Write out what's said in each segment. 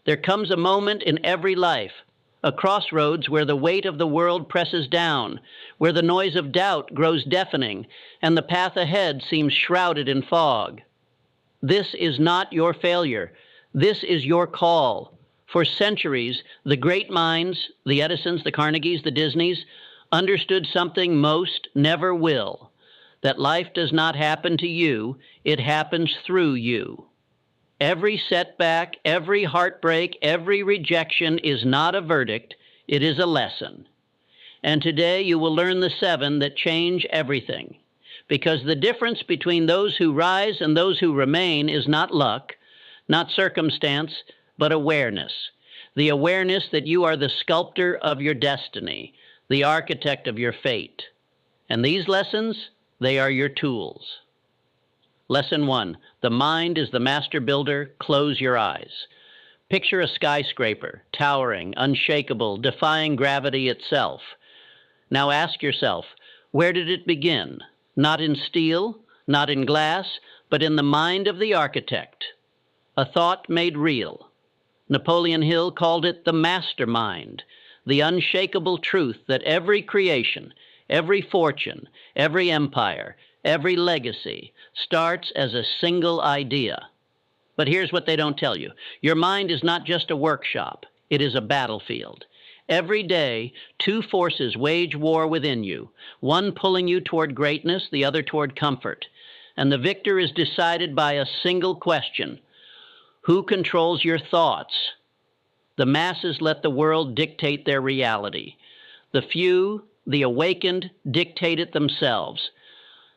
There comes a moment in every life, a crossroads where the weight of the world presses down, where the noise of doubt grows deafening, and the path ahead seems shrouded in fog. This is not your failure. This is your call. For centuries, the great minds, the Edisons, the Carnegies, the Disneys, understood something most never will, that life does not happen to you, it happens through you. Every setback, every heartbreak, every rejection is not a verdict, it is a lesson. And today you will learn the 7 that change everything. Because the difference between those who rise and those who remain is not luck, not circumstance, but awareness. The awareness that you are the sculptor of your destiny, the architect of your fate. And these lessons, they are your tools. Lesson 1, the mind is the master builder, close your eyes. Picture a skyscraper, towering, unshakable, defying gravity itself. Now ask yourself, where did it begin? Not in steel, not in glass, but in the mind of the architect. A thought made real. Napoleon Hill called it the mastermind, the unshakable truth that every creation, every fortune, every empire, every legacy starts as a single idea. But here's what they don't tell you. Your mind is not just a workshop. It is a battlefield. Every day, 2 forces wage war within you, one pulling you toward greatness, the other toward comfort. And the victor is decided by a single question. Who controls your thoughts? The masses let the world dictate their reality. The few, the awakened, dictate it themselves.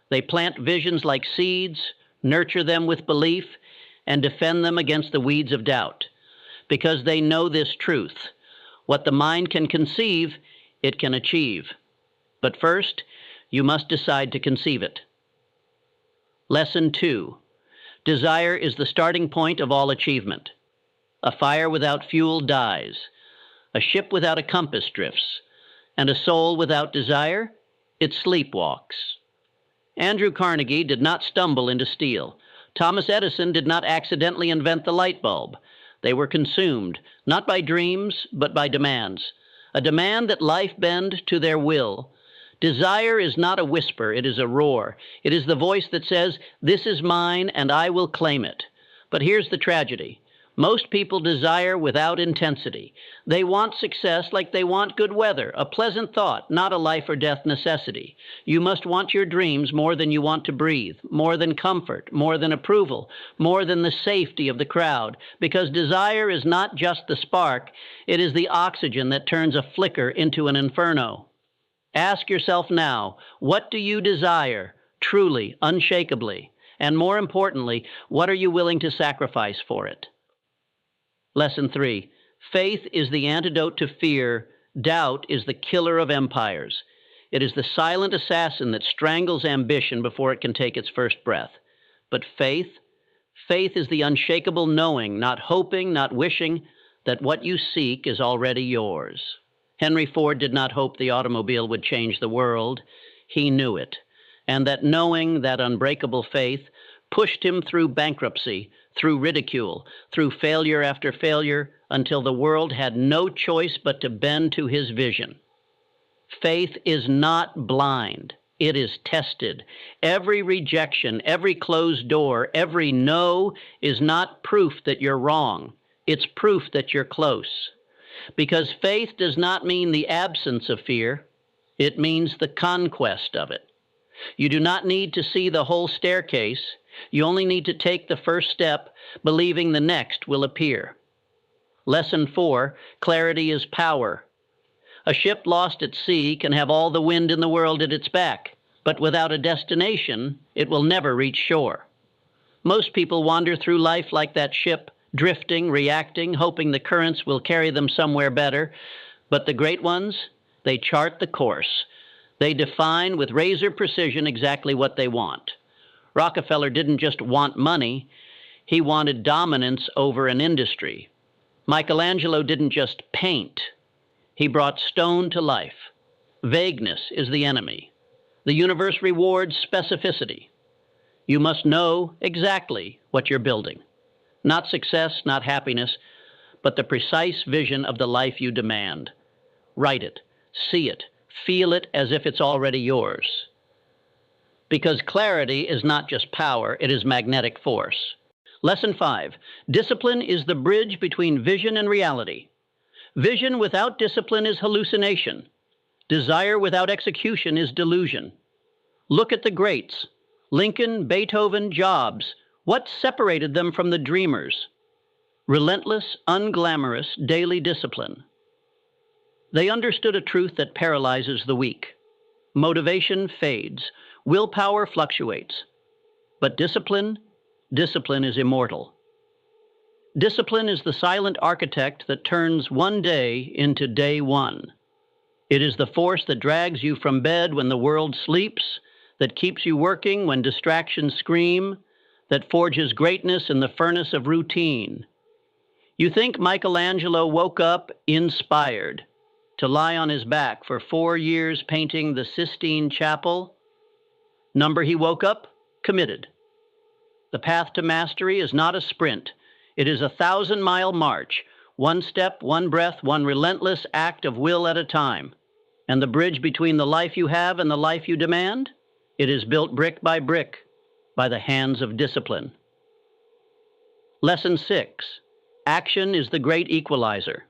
They plant visions like seeds, nurture them with belief, and defend them against the weeds of doubt. Because they know this truth. What the mind can conceive, it can achieve. But first, you must decide to conceive it. Lesson 2. Desire is the starting point of all achievement. A fire without fuel dies. A ship without a compass drifts. And a soul without desire, it sleepwalks. Andrew Carnegie did not stumble into steel. Thomas Edison did not accidentally invent the light bulb. They were consumed, not by dreams, but by demands. A demand that life bend to their will. Desire is not a whisper, it is a roar. It is the voice that says, "This is mine and I will claim it." But here's the tragedy. Most people desire without intensity. They want success like they want good weather, a pleasant thought, not a life or death necessity. You must want your dreams more than you want to breathe, more than comfort, more than approval, more than the safety of the crowd, because desire is not just the spark, it is the oxygen that turns a flicker into an inferno. Ask yourself now, what do you desire, truly, unshakably? And more importantly, what are you willing to sacrifice for it? Lesson 3. Faith is the antidote to fear. Doubt is the killer of empires. It is the silent assassin that strangles ambition before it can take its first breath. But faith is the unshakable knowing, not hoping, not wishing, that what you seek is already yours. Henry Ford did not hope the automobile would change the world. He knew it. And that knowing, that unbreakable faith, pushed him through bankruptcy, through ridicule, through failure after failure, until the world had no choice but to bend to his vision. Faith is not blind. It is tested. Every rejection, every closed door, every no is not proof that you're wrong. It's proof that you're close. Because faith does not mean the absence of fear. It means the conquest of it. You do not need to see the whole staircase. You only need to take the first step, believing the next will appear. Lesson 4, clarity is power. A ship lost at sea can have all the wind in the world at its back, but without a destination, it will never reach shore. Most people wander through life like that ship, drifting, reacting, hoping the currents will carry them somewhere better. But the great ones, they chart the course. They define with razor precision exactly what they want. Rockefeller didn't just want money, he wanted dominance over an industry. Michelangelo didn't just paint, he brought stone to life. Vagueness is the enemy. The universe rewards specificity. You must know exactly what you're building. Not success, not happiness, but the precise vision of the life you demand. Write it, see it, feel it as if it's already yours. Because clarity is not just power, it is magnetic force. Lesson 5. Discipline is the bridge between vision and reality. Vision without discipline is hallucination. Desire without execution is delusion. Look at the greats. Lincoln, Beethoven, Jobs. What separated them from the dreamers? Relentless, unglamorous, daily discipline. They understood a truth that paralyzes the weak. Motivation fades. Willpower fluctuates. But discipline is immortal. Discipline is the silent architect that turns one day into day one. It is the force that drags you from bed when the world sleeps, that keeps you working when distractions scream, that forges greatness in the furnace of routine. You think Michelangelo woke up inspired to lie on his back for 4 years painting the Sistine Chapel? Number he woke up? Committed. The path to mastery is not a sprint. It is a 1,000-mile march, one step, one breath, one relentless act of will at a time. And the bridge between the life you have and the life you demand? It is built brick by the hands of discipline. Lesson 6. Action is the great equalizer.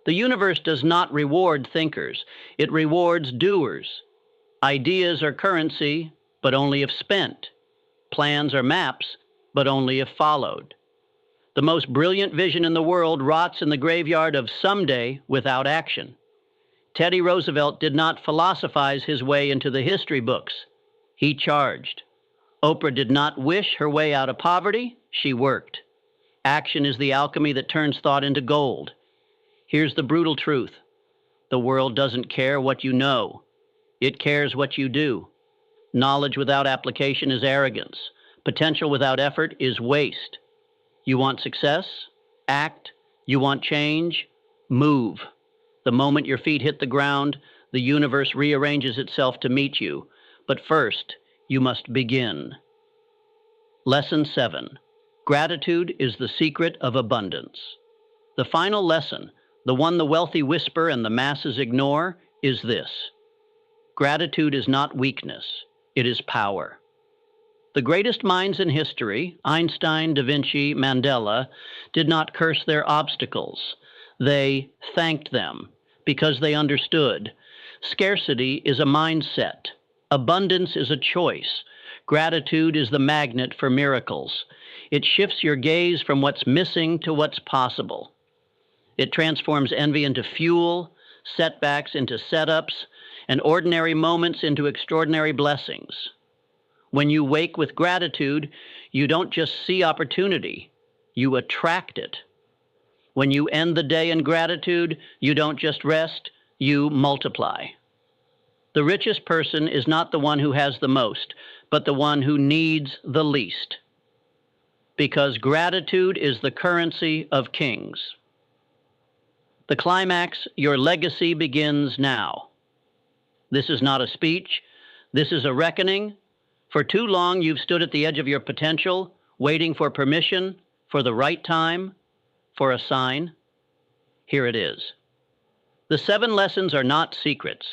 The universe does not reward thinkers. It rewards doers. Ideas are currency, but only if spent. Plans are maps, but only if followed. The most brilliant vision in the world rots in the graveyard of someday without action. Teddy Roosevelt did not philosophize his way into the history books. He charged. Oprah did not wish her way out of poverty. She worked. Action is the alchemy that turns thought into gold. Here's the brutal truth. The world doesn't care what you know. It cares what you do. Knowledge without application is arrogance. Potential without effort is waste. You want success? Act. You want change? Move. The moment your feet hit the ground, the universe rearranges itself to meet you. But first, you must begin. Lesson 7. Gratitude is the secret of abundance. The final lesson, the one the wealthy whisper and the masses ignore, is this. Gratitude is not weakness. It is power. The greatest minds in history, Einstein, Da Vinci, Mandela, did not curse their obstacles. They thanked them because they understood. Scarcity is a mindset. Abundance is a choice. Gratitude is the magnet for miracles. It shifts your gaze from what's missing to what's possible. It transforms envy into fuel, setbacks into setups, and ordinary moments into extraordinary blessings. When you wake with gratitude, you don't just see opportunity, you attract it. When you end the day in gratitude, you don't just rest, you multiply. The richest person is not the one who has the most, but the one who needs the least. Because gratitude is the currency of kings. The climax, your legacy begins now. This is not a speech. This is a reckoning. For too long, you've stood at the edge of your potential, waiting for permission, for the right time, for a sign. Here it is. The 7 lessons are not secrets.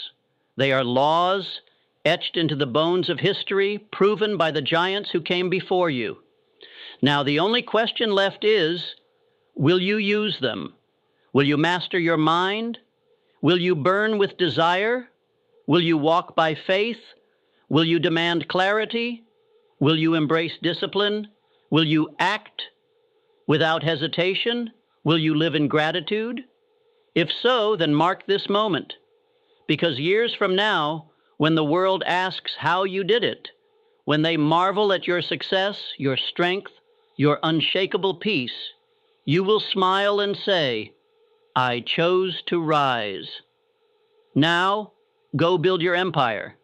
They are laws etched into the bones of history, proven by the giants who came before you. Now, the only question left is, will you use them? Will you master your mind? Will you burn with desire? Will you walk by faith? Will you demand clarity? Will you embrace discipline? Will you act without hesitation? Will you live in gratitude? If so, then mark this moment, because years from now, when the world asks how you did it, when they marvel at your success, your strength, your unshakable peace, you will smile and say, I chose to rise. Now, go build your empire.